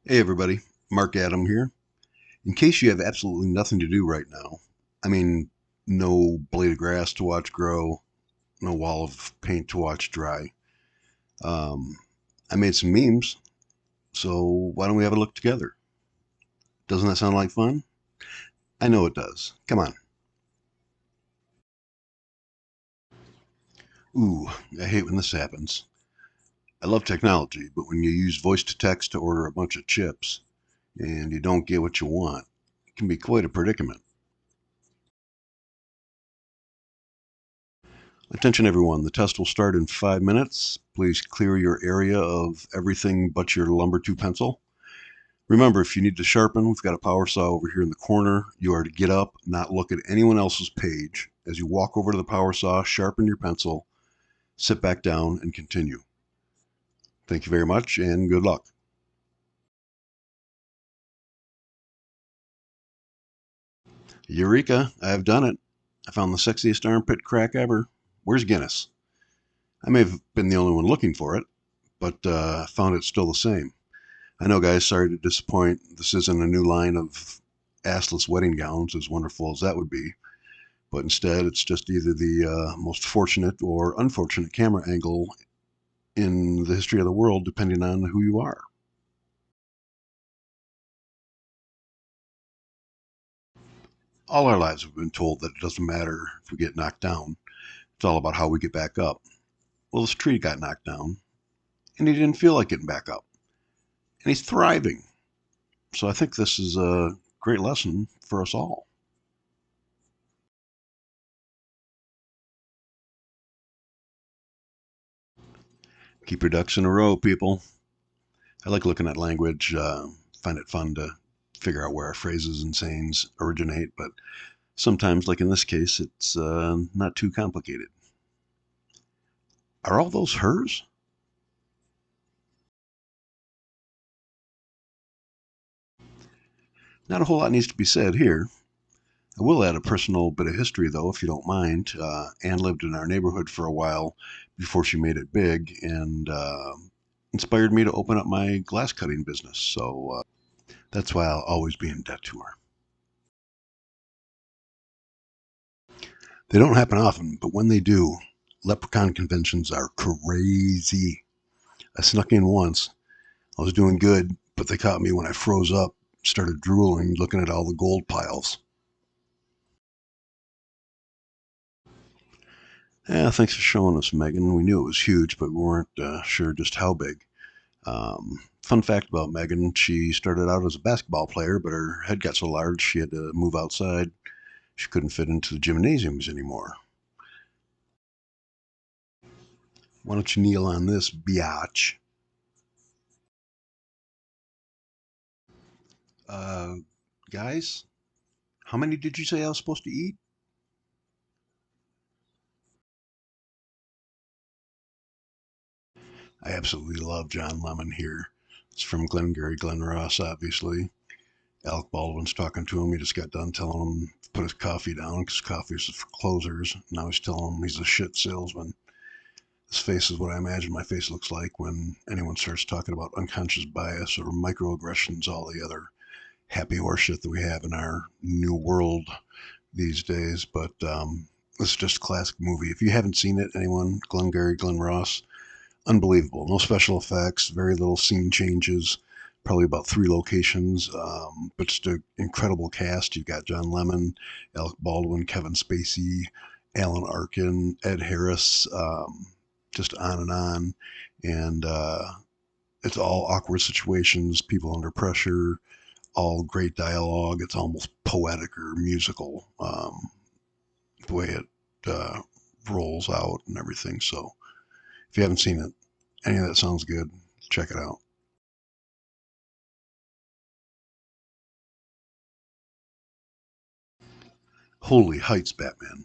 Hey everybody, Mark Adam here. In case you have absolutely nothing to do right now, I mean, no blade of grass to watch grow, no wall of paint to watch dry. Um, I made some memes, so why don't we have a look together? Doesn't that sound like fun? I know it does. Come on. Ooh, I hate when this happens. I love technology, but when you use voice to text to order a bunch of chips and you don't get what you want, it can be quite a predicament. Attention everyone, the test will start in 5 minutes. Please clear your area of everything but your lumber 2 pencil. Remember, if you need to sharpen, we've got a power saw over here in the corner. You are to get up, not look at anyone else's page. As you walk over to the power saw, sharpen your pencil, sit back down, and continue. Thank you very much, and good luck. Eureka, I've done it. I found the sexiest armpit crack ever. Where's Guinness? I may have been the only one looking for it, but found it still the same. I know, guys, sorry to disappoint. This isn't a new line of assless wedding gowns, as wonderful as that would be, but instead it's just either the most fortunate or unfortunate camera angle in the history of the world, depending on who you are. All our lives we've been told that it doesn't matter if we get knocked down. It's all about how we get back up. Well, this tree got knocked down, and he didn't feel like getting back up, and he's thriving. So I think this is a great lesson for us all. Keep your ducks in a row, people. I like looking at language, find it fun to figure out where our phrases and sayings originate, but sometimes, like in this case, it's not too complicated. Are all those hers? Not a whole lot needs to be said here. I will add a personal bit of history, though, if you don't mind. Anne lived in our neighborhood for a while before she made it big and inspired me to open up my glass cutting business. So that's why I'll always be in debt to her. They don't happen often, but when they do, Leprechaun conventions are crazy. I snuck in once. I was doing good, but they caught me when I froze up, started drooling, looking at all the gold piles. Yeah, thanks for showing us, Megan. We knew it was huge, but we weren't sure just how big. Fun fact about Megan, she started out as a basketball player, but her head got so large she had to move outside. She couldn't fit into the gymnasiums anymore. Why don't you kneel on this, biatch? Uh, guys, how many did you say I was supposed to eat? I absolutely love John Lemon here. It's from Glengarry Glen Ross, obviously. Alec Baldwin's talking to him. He just got done telling him to put his coffee down because coffee is for closers. Now he's telling him he's a shit salesman. His face is what I imagine my face looks like when anyone starts talking about unconscious bias or microaggressions, all the other happy horseshit that we have in our new world these days. But this is just a classic movie. If you haven't seen it, anyone, Glengarry Glen Ross, unbelievable. No special effects, very little scene changes, probably about 3 locations, but just an incredible cast. You've got John Lemon, Alec Baldwin, Kevin Spacey, Alan Arkin, Ed Harris, just on and on. And it's all awkward situations, people under pressure, all great dialogue. It's almost poetic or musical, the way it uh, rolls out and everything. So if you haven't seen it, any of that sounds good, check it out. Holy heights, Batman.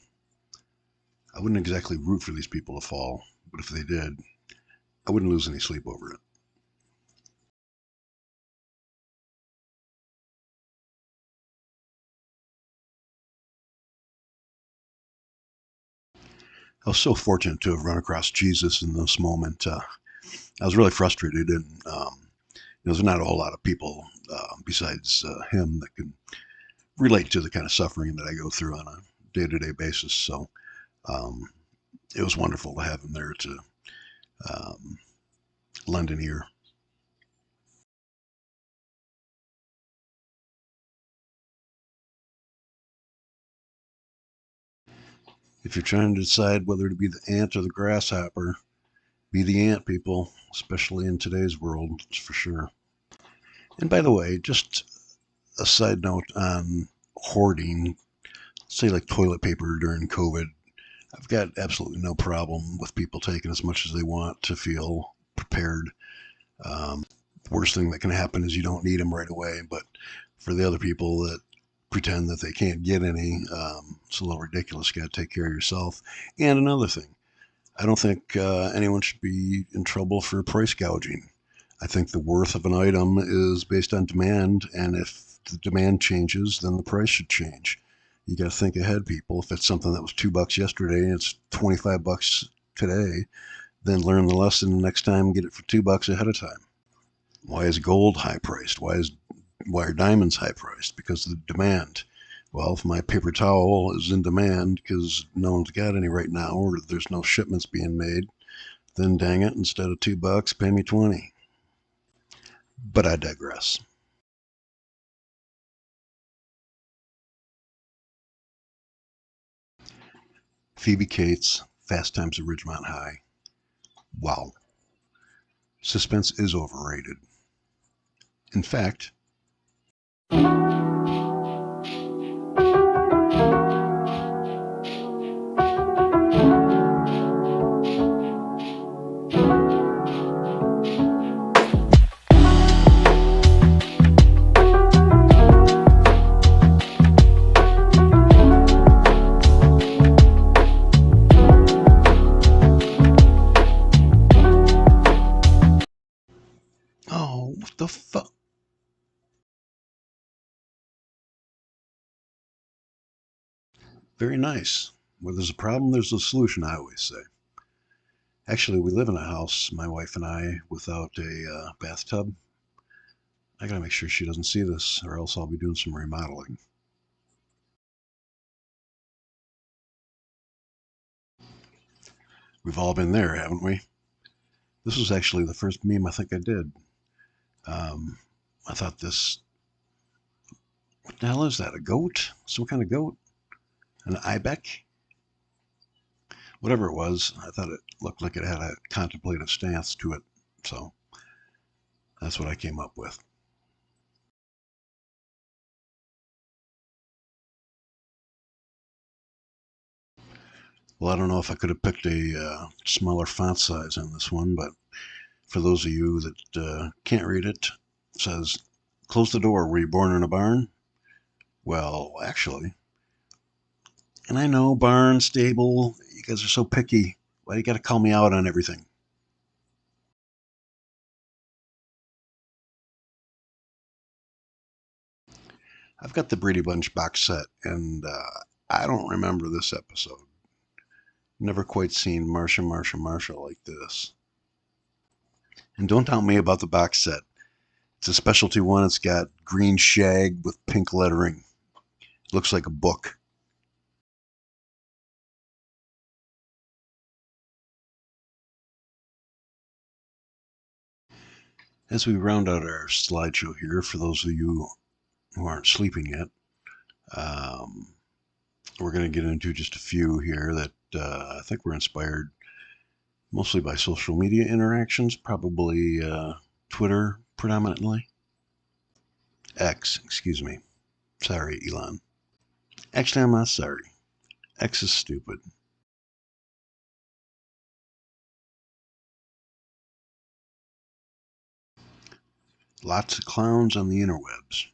I wouldn't exactly root for these people to fall, but if they did, I wouldn't lose any sleep over it. I was so fortunate to have run across Jesus in this moment. I was really frustrated, and There's not a whole lot of people besides him that can relate to the kind of suffering that I go through on a day-to-day basis. So um, it was wonderful to have him there to um, lend an ear. If you're trying to decide whether to be the ant or the grasshopper, be the ant, people, especially in today's world, it's for sure. And by the way, just a side note on hoarding, say like toilet paper during COVID. I've got absolutely no problem with people taking as much as they want to feel prepared. Worst thing that can happen is you don't need them right away. But for the other people that pretend that they can't get any, it's a little ridiculous. You got to take care of yourself. And another thing, I don't think anyone should be in trouble for price gouging. I think the worth of an item is based on demand, and if the demand changes, then the price should change. You got to think ahead, people. If it's something that was $2 yesterday and it's $25 today, then learn the lesson next time and get it for $2 ahead of time. Why is gold high priced? Why are diamonds high priced? Because of the demand. Well, if my paper towel is in demand because no one's got any right now, or there's no shipments being made, then dang it, instead of $2, pay me 20. But I digress. Phoebe Cates, Fast Times at Ridgemont High. Wow. Suspense is overrated. In fact, oh, what the fuck? Very nice. Where there's a problem, there's a solution, I always say. Actually, we live in a house, my wife and I, without a bathtub. I gotta make sure she doesn't see this, or else I'll be doing some remodeling. We've all been there, haven't we? This was actually the first meme I think I did. Um, I thought this, what the hell is that? A goat? Some kind of goat? An ibex? Whatever it was, I thought it looked like it had a contemplative stance to it. So that's what I came up with. Well, I don't know if I could have picked a smaller font size on this one, but for those of you that can't read it, it says, "Close the door. Were you born in a barn?" Well, actually, and I know barn, stable, you guys are so picky. Why do you got to call me out on everything? I've got the Brady Bunch box set, and I don't remember this episode. Never quite seen Marsha like this. And don't tell me about the box set. It's a specialty one. It's got green shag with pink lettering. Looks like a book. As we round out our slideshow here, for those of you who aren't sleeping yet, um, we're going to get into just a few here that I think were inspired mostly by social media interactions, probably Twitter predominantly. X, excuse me. Sorry, Elon. Actually, I'm not sorry. X is stupid. Lots of clowns on the interwebs.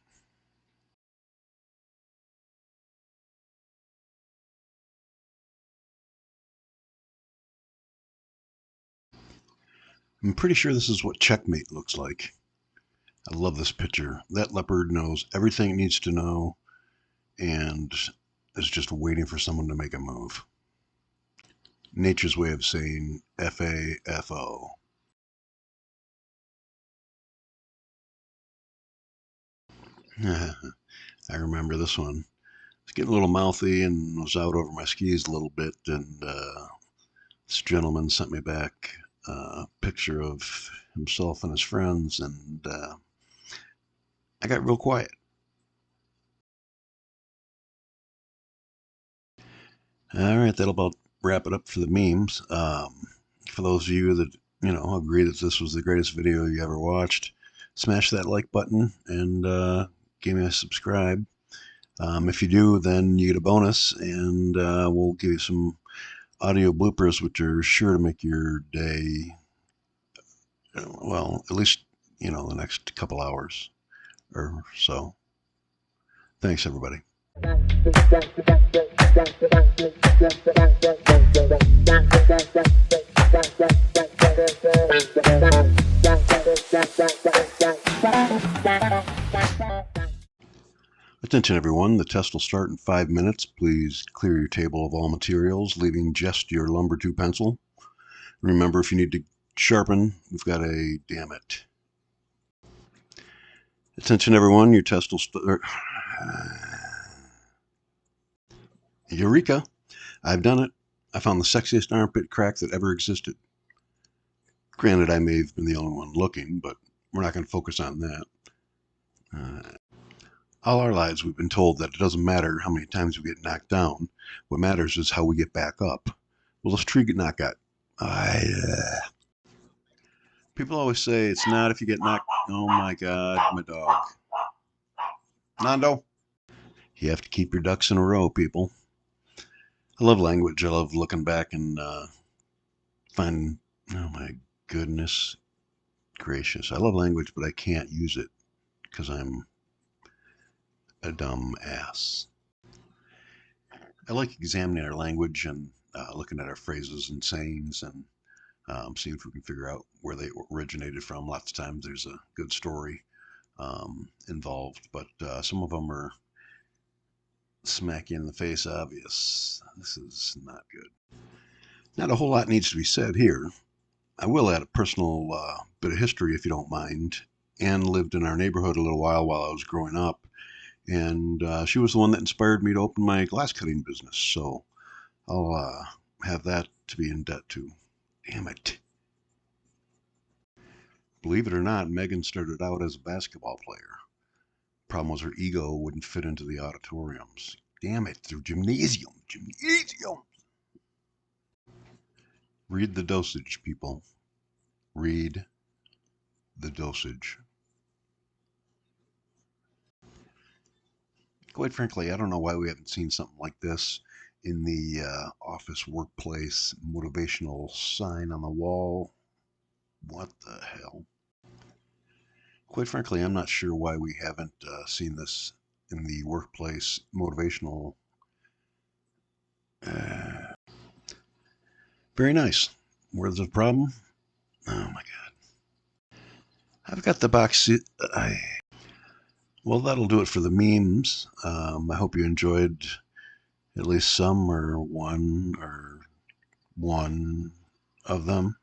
I'm pretty sure this is what Checkmate looks like. I love this picture. That leopard knows everything it needs to know and is just waiting for someone to make a move. Nature's way of saying FAFO. I remember this one. It's getting a little mouthy and was out over my skis a little bit, and this gentleman sent me back a picture of himself and his friends, and I got real quiet. All right, that'll about wrap it up for the memes. For those of you that agree that this was the greatest video you ever watched, smash that like button and give me a subscribe. If you do, then you get a bonus, and we'll give you some audio bloopers, which are sure to make your day. Well, at least the next couple hours or so. Thanks, everybody. Attention everyone, the test will start in 5 minutes. Please clear your table of all materials, leaving just your lumber 2 pencil. Remember, if you need to sharpen, we've got a damn it. Attention everyone, your test will start. Eureka! I've done it. I found the sexiest armpit crack that ever existed. Granted, I may have been the only one looking, but we're not going to focus on that. All our lives we've been told that it doesn't matter how many times we get knocked down. What matters is how we get back up. Well, this tree get knocked out. People always say it's not if you get knocked. Oh my God, my dog. Nando. You have to keep your ducks in a row, people. I love language. I love looking back and finding, oh my goodness gracious. I love language, but I can't use it because I'm a dumb ass. I like examining our language and looking at our phrases and sayings and seeing if we can figure out where they originated from. Lots of times there's a good story involved, but some of them are smack you in the face obvious. This is not good. Not a whole lot needs to be said here. I will add a personal bit of history if you don't mind. Anne lived in our neighborhood a little while I was growing up, and she was the one that inspired me to open my glass cutting business, so I'll have that to be in debt to. Damn it. Believe it or not, Megan started out as a basketball player. Problem was her ego wouldn't fit into the auditoriums. Damn it, through gymnasium. Read the dosage, people. Read the dosage. Quite frankly, I don't know why we haven't seen something like this in the office workplace motivational sign on the wall. What the hell? Quite frankly, I'm not sure why we haven't seen this in the workplace motivational. Very nice. Where's the problem? Oh my God. I've got the box. Well, that'll do it for the memes. I hope you enjoyed at least some or one of them.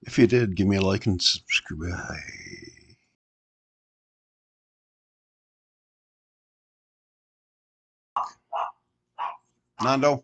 If you did, give me a like and subscribe. Nando.